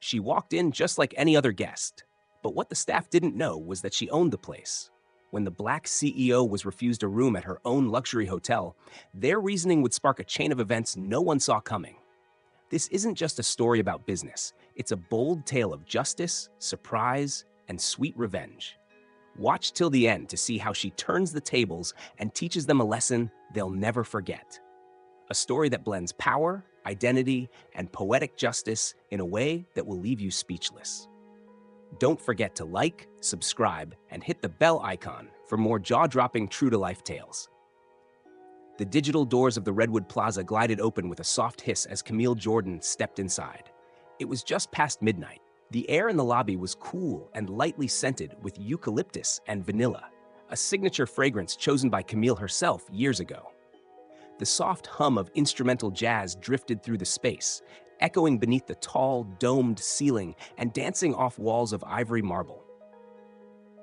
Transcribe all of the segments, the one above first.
She walked in just like any other guest. But what the staff didn't know was that she owned the place. When the black CEO was refused a room at her own luxury hotel, their reasoning would spark a chain of events no one saw coming. This isn't just a story about business, it's a bold tale of justice, surprise, and sweet revenge. Watch till the end to see how she turns the tables and teaches them a lesson they'll never forget. A story that blends power, identity, and poetic justice in a way that will leave you speechless. Don't forget to like, subscribe, and hit the bell icon for more jaw-dropping true-to-life tales. The digital doors of the Redwood Plaza glided open with a soft hiss as Camille Jordan stepped inside. It was just past midnight. The air in the lobby was cool and lightly scented with eucalyptus and vanilla, a signature fragrance chosen by Camille herself years ago. The soft hum of instrumental jazz drifted through the space, echoing beneath the tall, domed ceiling and dancing off walls of ivory marble.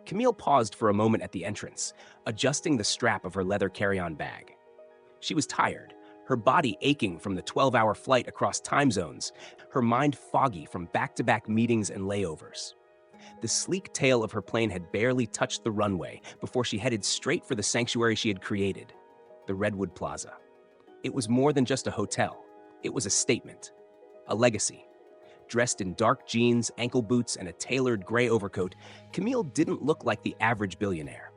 Camille paused for a moment at the entrance, adjusting the strap of her leather carry-on bag. She was tired, her body aching from the 12-hour flight across time zones, her mind foggy from back-to-back meetings and layovers. The sleek tail of her plane had barely touched the runway before she headed straight for the sanctuary she had created, the Redwood Plaza. It was more than just a hotel. It was a statement, a legacy. Dressed in dark jeans, ankle boots, and a tailored gray overcoat, Camille didn't look like the average billionaire.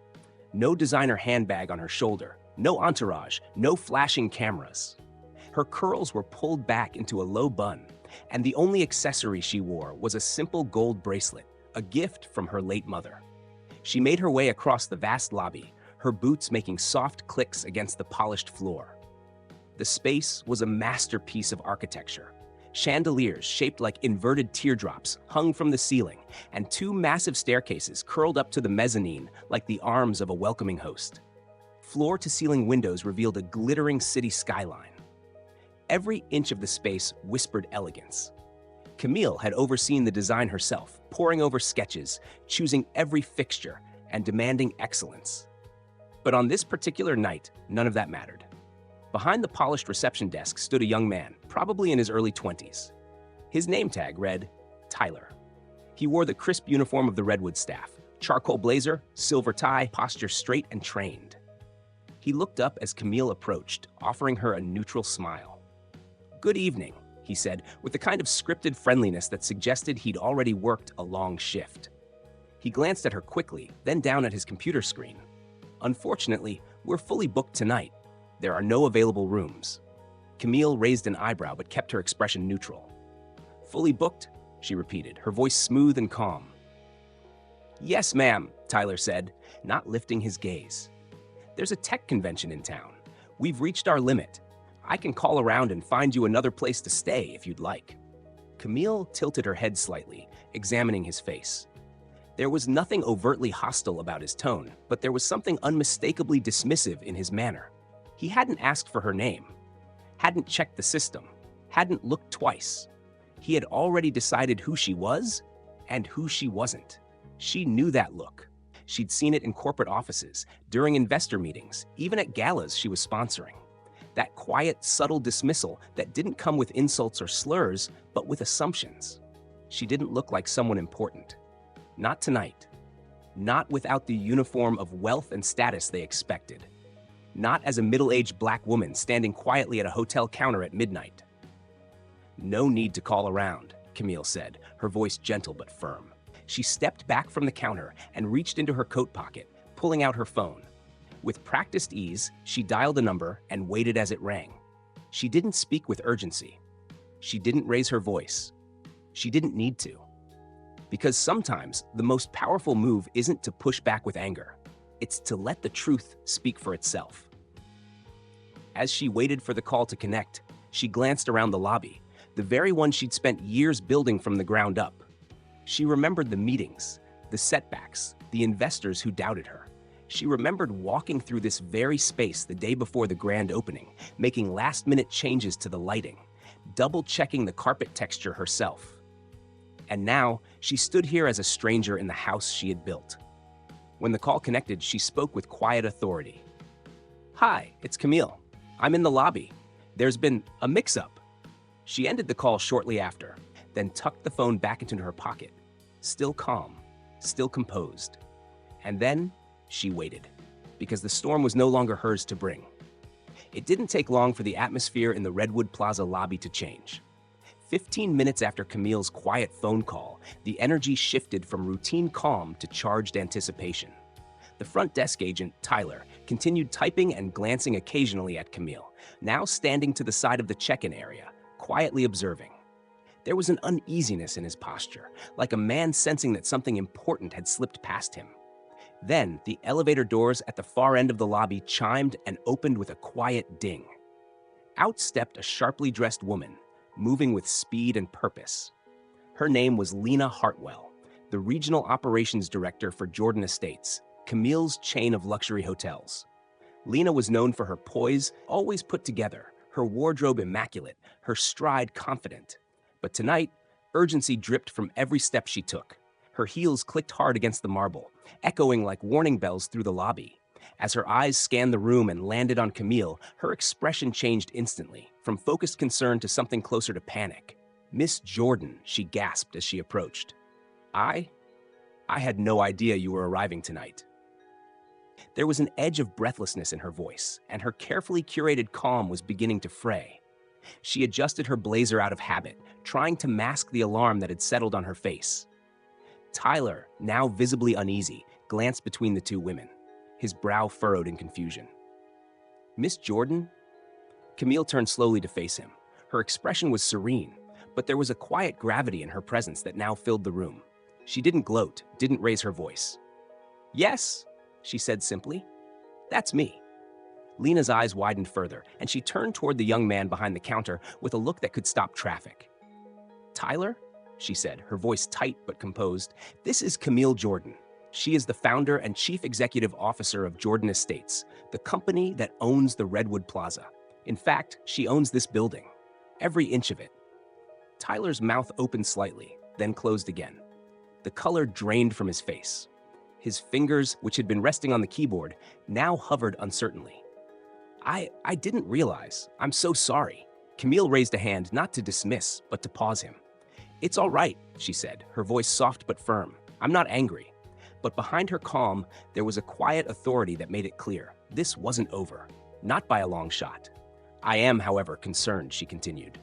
No designer handbag on her shoulder, no entourage, no flashing cameras. Her curls were pulled back into a low bun, and the only accessory she wore was a simple gold bracelet, a gift from her late mother. She made her way across the vast lobby, her boots making soft clicks against the polished floor. The space was a masterpiece of architecture. Chandeliers shaped like inverted teardrops hung from the ceiling, and two massive staircases curled up to the mezzanine like the arms of a welcoming host. Floor-to-ceiling windows revealed a glittering city skyline. Every inch of the space whispered elegance. Camille had overseen the design herself, poring over sketches, choosing every fixture, and demanding excellence. But on this particular night, none of that mattered. Behind the polished reception desk stood a young man, probably in his early 20s. His name tag read, Tyler. He wore the crisp uniform of the Redwood staff, charcoal blazer, silver tie, posture straight and trained. He looked up as Camille approached, offering her a neutral smile. "Good evening," he said, with the kind of scripted friendliness that suggested he'd already worked a long shift. He glanced at her quickly, then down at his computer screen. "Unfortunately, we're fully booked tonight. There are no available rooms." Camille raised an eyebrow but kept her expression neutral. "Fully booked?" she repeated, her voice smooth and calm. "Yes, ma'am," Tyler said, not lifting his gaze. "There's a tech convention in town. We've reached our limit. I can call around and find you another place to stay if you'd like." Camille tilted her head slightly, examining his face. There was nothing overtly hostile about his tone, but there was something unmistakably dismissive in his manner. He hadn't asked for her name, hadn't checked the system, hadn't looked twice. He had already decided who she was and who she wasn't. She knew that look. She'd seen it in corporate offices, during investor meetings, even at galas she was sponsoring. That quiet, subtle dismissal that didn't come with insults or slurs, but with assumptions. She didn't look like someone important. Not tonight. Not without the uniform of wealth and status they expected. Not as a middle-aged black woman standing quietly at a hotel counter at midnight. "No need to call around," Camille said, her voice gentle but firm. She stepped back from the counter and reached into her coat pocket, pulling out her phone. With practiced ease, she dialed a number and waited as it rang. She didn't speak with urgency. She didn't raise her voice. She didn't need to. Because sometimes the most powerful move isn't to push back with anger. It's to let the truth speak for itself. As she waited for the call to connect, she glanced around the lobby, the very one she'd spent years building from the ground up. She remembered the meetings, the setbacks, the investors who doubted her. She remembered walking through this very space the day before the grand opening, making last-minute changes to the lighting, double-checking the carpet texture herself. And now, she stood here as a stranger in the house she had built. When the call connected, she spoke with quiet authority. "Hi, it's Camille. I'm in the lobby. There's been a mix-up." She ended the call shortly after, then tucked the phone back into her pocket, still calm, still composed. And then she waited, because the storm was no longer hers to bring. It didn't take long for the atmosphere in the Redwood Plaza lobby to change. 15 minutes after Camille's quiet phone call, the energy shifted from routine calm to charged anticipation. The front desk agent, Tyler, continued typing and glancing occasionally at Camille, now standing to the side of the check-in area, quietly observing. There was an uneasiness in his posture, like a man sensing that something important had slipped past him. Then, the elevator doors at the far end of the lobby chimed and opened with a quiet ding. Out stepped a sharply dressed woman, moving with speed and purpose. Her name was Lena Hartwell, the Regional Operations Director for Jordan Estates, Camille's chain of luxury hotels. Lena was known for her poise, always put together, her wardrobe immaculate, her stride confident. But tonight, urgency dripped from every step she took. Her heels clicked hard against the marble, echoing like warning bells through the lobby. As her eyes scanned the room and landed on Camille, her expression changed instantly, from focused concern to something closer to panic. "Miss Jordan," she gasped as she approached. I had no idea you were arriving tonight." There was an edge of breathlessness in her voice, and her carefully curated calm was beginning to fray. She adjusted her blazer out of habit, trying to mask the alarm that had settled on her face. Tyler, now visibly uneasy, glanced between the two women, his brow furrowed in confusion. "Miss Jordan?" Camille turned slowly to face him. Her expression was serene, but there was a quiet gravity in her presence that now filled the room. She didn't gloat, didn't raise her voice. "Yes," she said simply. "That's me." Lena's eyes widened further, and she turned toward the young man behind the counter with a look that could stop traffic. "Tyler," she said, her voice tight but composed, "this is Camille Jordan. She is the founder and chief executive officer of Jordan Estates, the company that owns the Redwood Plaza. In fact, she owns this building, every inch of it." Tyler's mouth opened slightly, then closed again. The color drained from his face. His fingers, which had been resting on the keyboard, now hovered uncertainly. I didn't realize. I'm so sorry." Camille raised a hand, not to dismiss, but to pause him. "It's all right," she said, her voice soft but firm. "I'm not angry." But behind her calm, there was a quiet authority that made it clear. This wasn't over. Not by a long shot. "I am, however, concerned," she continued.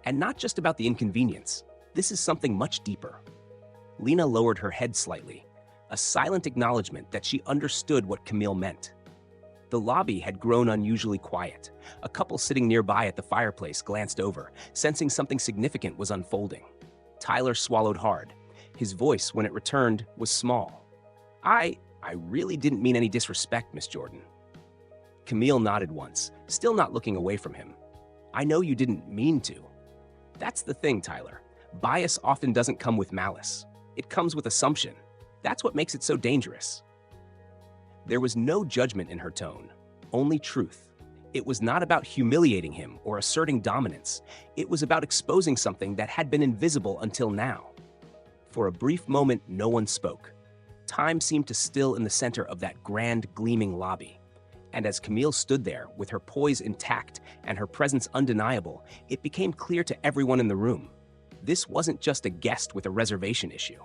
"And not just about the inconvenience. This is something much deeper." Lena lowered her head slightly, a silent acknowledgement that she understood what Camille meant. The lobby had grown unusually quiet. A couple sitting nearby at the fireplace glanced over, sensing something significant was unfolding. Tyler swallowed hard. His voice, when it returned, was small. I really didn't mean any disrespect, Miss Jordan." Camille nodded once, still not looking away from him. "I know you didn't mean to." "That's the thing, Tyler. Bias often doesn't come with malice. It comes with assumption. That's what makes it so dangerous." There was no judgment in her tone, only truth. It was not about humiliating him or asserting dominance. It was about exposing something that had been invisible until now. For a brief moment, no one spoke. Time seemed to still in the center of that grand, gleaming lobby. And as Camille stood there, with her poise intact and her presence undeniable, it became clear to everyone in the room. This wasn't just a guest with a reservation issue.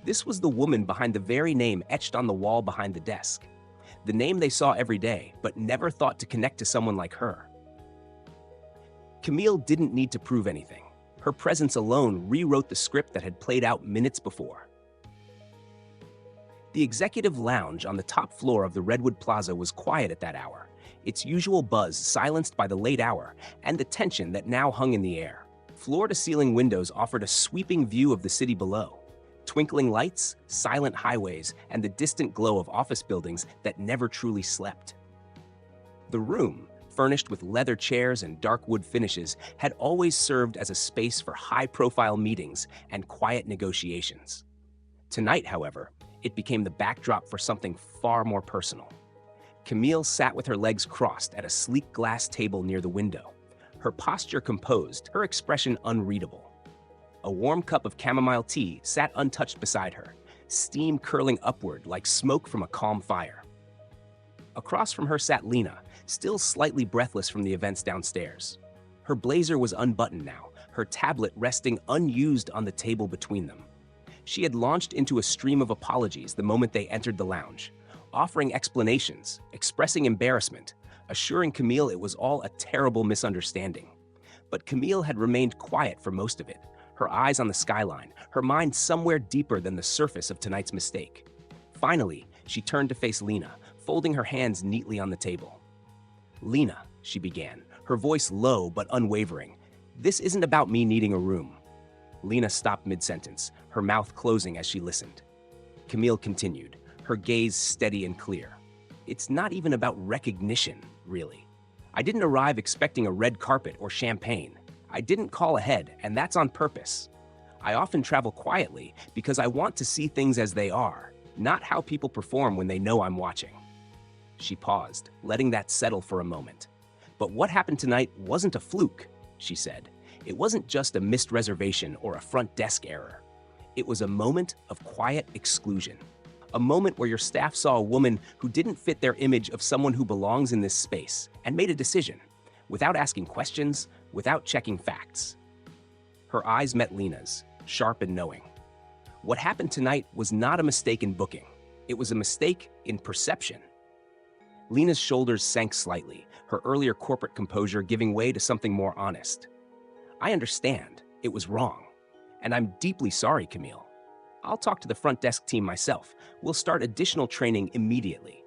This was the woman behind the very name etched on the wall behind the desk. The name they saw every day, but never thought to connect to someone like her. Camille didn't need to prove anything. Her presence alone rewrote the script that had played out minutes before. The executive lounge on the top floor of the Redwood Plaza was quiet at that hour, its usual buzz silenced by the late hour and the tension that now hung in the air. Floor-to-ceiling windows offered a sweeping view of the city below. Twinkling lights, silent highways, and the distant glow of office buildings that never truly slept. The room, furnished with leather chairs and dark wood finishes, had always served as a space for high-profile meetings and quiet negotiations. Tonight, however, it became the backdrop for something far more personal. Camille sat with her legs crossed at a sleek glass table near the window, her posture composed, her expression unreadable. A warm cup of chamomile tea sat untouched beside her, steam curling upward like smoke from a calm fire. Across from her sat Lena, still slightly breathless from the events downstairs. Her blazer was unbuttoned now, her tablet resting unused on the table between them. She had launched into a stream of apologies the moment they entered the lounge, offering explanations, expressing embarrassment, assuring Camille it was all a terrible misunderstanding. But Camille had remained quiet for most of it, her eyes on the skyline, her mind somewhere deeper than the surface of tonight's mistake. Finally, she turned to face Lena, folding her hands neatly on the table. "Lena," she began, her voice low but unwavering, "this isn't about me needing a room." Lena stopped mid-sentence, her mouth closing as she listened. Camille continued, her gaze steady and clear. "It's not even about recognition, really. I didn't arrive expecting a red carpet or champagne. I didn't call ahead, and that's on purpose. I often travel quietly because I want to see things as they are, not how people perform when they know I'm watching." She paused, letting that settle for a moment. "But what happened tonight wasn't a fluke," she said. "It wasn't just a missed reservation or a front desk error. It was a moment of quiet exclusion. A moment where your staff saw a woman who didn't fit their image of someone who belongs in this space and made a decision, without asking questions, without checking facts." Her eyes met Lena's, sharp and knowing. What happened tonight was not a mistake in booking. It was a mistake in perception. Lena's shoulders sank slightly, her earlier corporate composure giving way to something more honest. "I understand. It was wrong. And I'm deeply sorry, Camille. I'll talk to the front desk team myself. We'll start additional training immediately."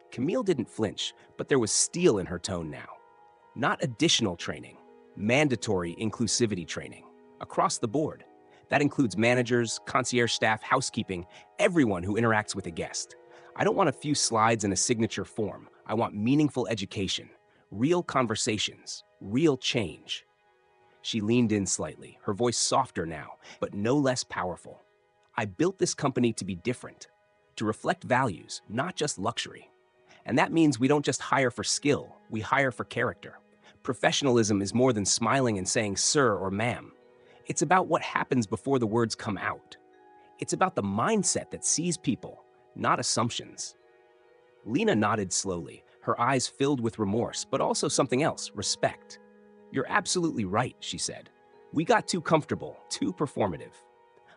Camille didn't flinch, but there was steel in her tone now. Not additional training, mandatory inclusivity training, across the board. That includes managers, concierge staff, housekeeping, everyone who interacts with a guest. I don't want a few slides and a signature form. I want meaningful education, real conversations, real change. She leaned in slightly, her voice softer now, but no less powerful. "I built this company to be different, to reflect values, not just luxury. And that means we don't just hire for skill, we hire for character. Professionalism is more than smiling and saying sir or ma'am. It's about what happens before the words come out. It's about the mindset that sees people, not assumptions." Lena nodded slowly, her eyes filled with remorse, but also something else, respect. "You're absolutely right," she said. "We got too comfortable, too performative.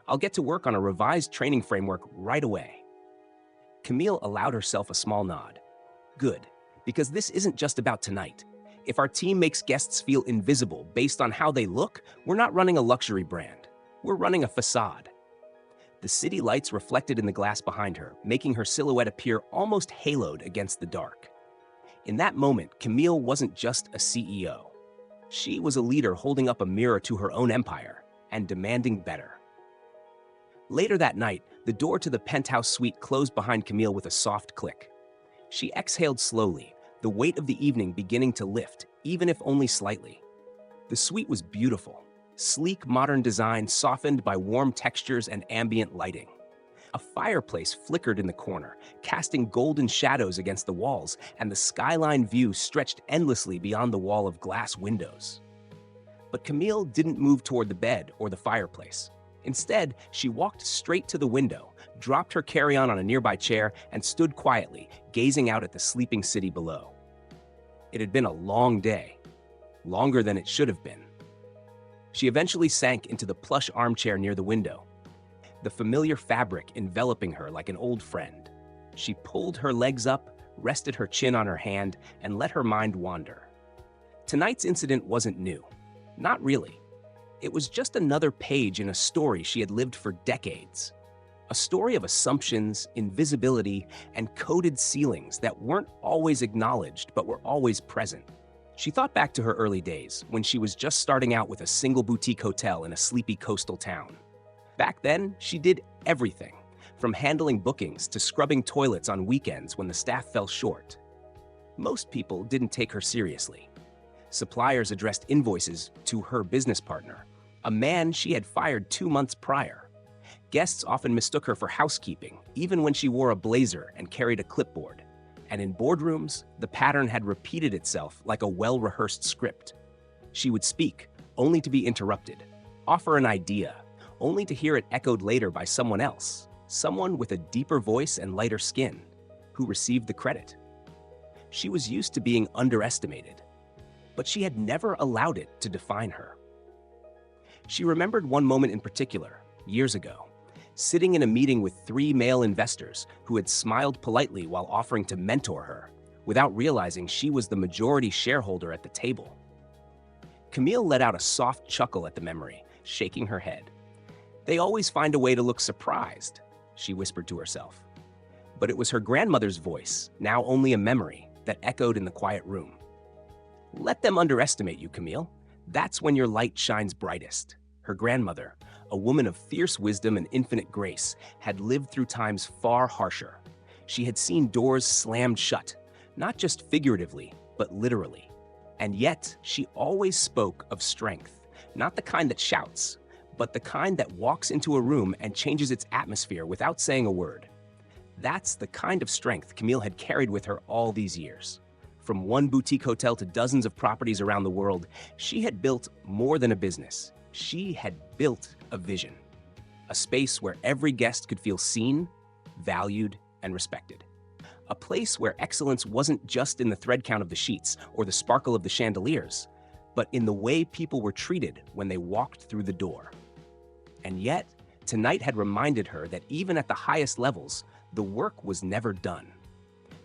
I'll get to work on a revised training framework right away." Camille allowed herself a small nod. "Good, because this isn't just about tonight. If our team makes guests feel invisible based on how they look, we're not running a luxury brand. We're running a facade." The city lights reflected in the glass behind her, making her silhouette appear almost haloed against the dark. In that moment, Camille wasn't just a CEO. She was a leader holding up a mirror to her own empire and demanding better. Later that night, the door to the penthouse suite closed behind Camille with a soft click. She exhaled slowly, the weight of the evening beginning to lift, even if only slightly. The suite was beautiful, sleek modern design softened by warm textures and ambient lighting. A fireplace flickered in the corner, casting golden shadows against the walls, and the skyline view stretched endlessly beyond the wall of glass windows. But Camille didn't move toward the bed or the fireplace. Instead, she walked straight to the window, dropped her carry-on on a nearby chair, and stood quietly, gazing out at the sleeping city below. It had been a long day, longer than it should have been. She eventually sank into the plush armchair near the window, the familiar fabric enveloping her like an old friend. She pulled her legs up, rested her chin on her hand, and let her mind wander. Tonight's incident wasn't new. Not really. It was just another page in a story she had lived for decades. A story of assumptions, invisibility, and coded ceilings that weren't always acknowledged but were always present. She thought back to her early days, when she was just starting out with a single boutique hotel in a sleepy coastal town. Back then, she did everything, from handling bookings to scrubbing toilets on weekends when the staff fell short. Most people didn't take her seriously. Suppliers addressed invoices to her business partner, a man she had fired 2 months prior. Guests often mistook her for housekeeping, even when she wore a blazer and carried a clipboard. And in boardrooms, the pattern had repeated itself like a well-rehearsed script. She would speak, only to be interrupted, offer an idea, only to hear it echoed later by someone else, someone with a deeper voice and lighter skin, who received the credit. She was used to being underestimated, but she had never allowed it to define her. She remembered one moment in particular, years ago, sitting in a meeting with three male investors who had smiled politely while offering to mentor her, without realizing she was the majority shareholder at the table. Camille let out a soft chuckle at the memory, shaking her head. They always find a way to look surprised, she whispered to herself. But it was her grandmother's voice, now only a memory, that echoed in the quiet room. Let them underestimate you, Camille. That's when your light shines brightest. Her grandmother, a woman of fierce wisdom and infinite grace, had lived through times far harsher. She had seen doors slammed shut, not just figuratively, but literally. And yet, she always spoke of strength, not the kind that shouts, but the kind that walks into a room and changes its atmosphere without saying a word. That's the kind of strength Camille had carried with her all these years. From one boutique hotel to dozens of properties around the world, she had built more than a business. She had built a vision. A space where every guest could feel seen, valued, and respected. A place where excellence wasn't just in the thread count of the sheets or the sparkle of the chandeliers, but in the way people were treated when they walked through the door. And yet, tonight had reminded her that even at the highest levels, the work was never done.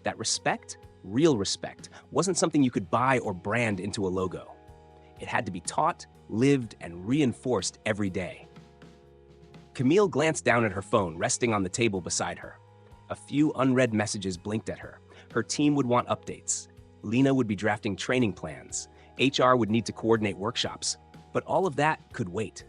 That respect, real respect, wasn't something you could buy or brand into a logo. It had to be taught, lived, and reinforced every day. Camille glanced down at her phone resting on the table beside her. A few unread messages blinked at her. Her team would want updates. Lena would be drafting training plans. HR would need to coordinate workshops. But all of that could wait.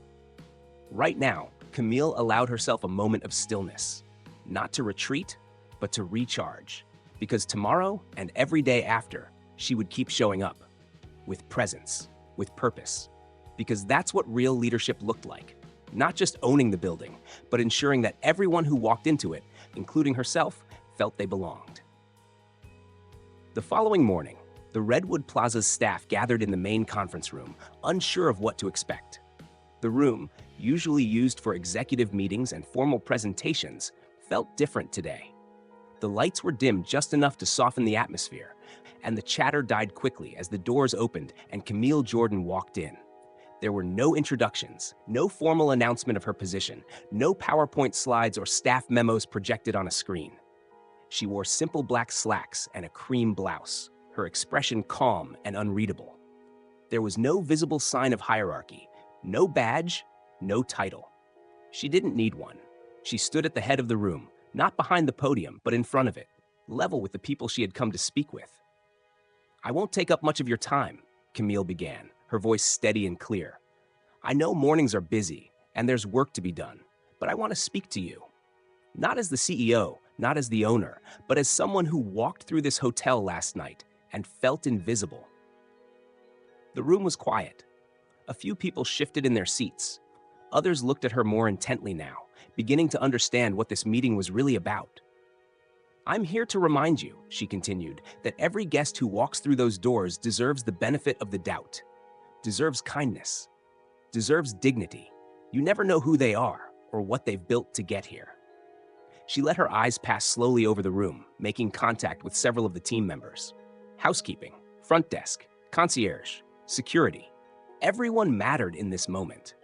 Right now, Camille allowed herself a moment of stillness. Not to retreat, but to recharge. Because tomorrow and every day after, she would keep showing up. With presence, with purpose. Because that's what real leadership looked like. Not just owning the building, but ensuring that everyone who walked into it, including herself, felt they belonged. The following morning, the Redwood Plaza's staff gathered in the main conference room, unsure of what to expect. The room, usually used for executive meetings and formal presentations, felt different today. The lights were dimmed just enough to soften the atmosphere, and the chatter died quickly as the doors opened and Camille Jordan walked in. There were no introductions, no formal announcement of her position, no PowerPoint slides or staff memos projected on a screen. She wore simple black slacks and a cream blouse, her expression calm and unreadable. There was no visible sign of hierarchy, no badge, no title. She didn't need one. She stood at the head of the room, not behind the podium, but in front of it, level with the people she had come to speak with. "I won't take up much of your time," Camille began, her voice steady and clear. "I know mornings are busy, and there's work to be done, but I want to speak to you. Not as the CEO, not as the owner, but as someone who walked through this hotel last night and felt invisible." The room was quiet. A few people shifted in their seats. Others looked at her more intently now, beginning to understand what this meeting was really about. "I'm here to remind you," she continued, "that every guest who walks through those doors deserves the benefit of the doubt, deserves kindness, deserves dignity. You never know who they are or what they've built to get here." She let her eyes pass slowly over the room, making contact with several of the team members. Housekeeping, front desk, concierge, security. Everyone mattered in this moment.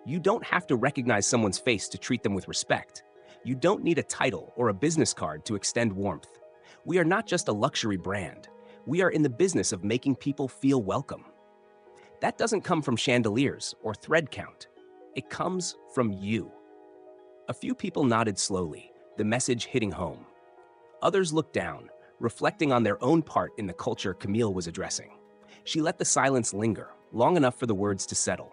You don't have to recognize someone's face to treat them with respect. You don't need a title or a business card to extend warmth. We are not just a luxury brand. We are in the business of making people feel welcome. That doesn't come from chandeliers or thread count. It comes from you. A few people nodded slowly, the message hitting home. Others looked down, reflecting on their own part in the culture Camille was addressing. She let the silence linger, long enough for the words to settle.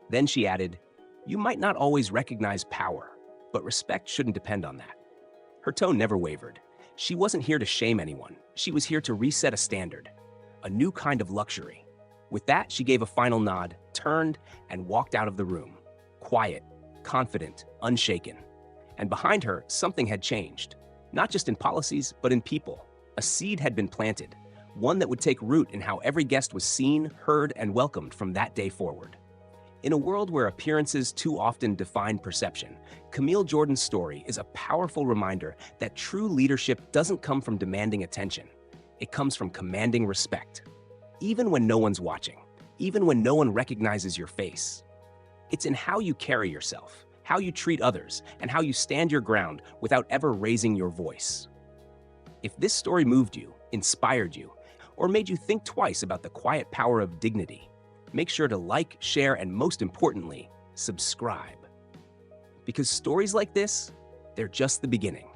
Then she added, "You might not always recognize power, but respect shouldn't depend on that." Her tone never wavered. She wasn't here to shame anyone. She was here to reset a standard, a new kind of luxury. With that, she gave a final nod, turned, and walked out of the room. Quiet, confident, unshaken. And behind her, something had changed. Not just in policies, but in people. A seed had been planted, one that would take root in how every guest was seen, heard, and welcomed from that day forward. In a world where appearances too often define perception, Camille Jordan's story is a powerful reminder that true leadership doesn't come from demanding attention. It comes from commanding respect. Even when no one's watching, even when no one recognizes your face. It's in how you carry yourself, how you treat others, and how you stand your ground without ever raising your voice. If this story moved you, inspired you, or made you think twice about the quiet power of dignity, make sure to like, share, and most importantly, subscribe. Because stories like this, they're just the beginning.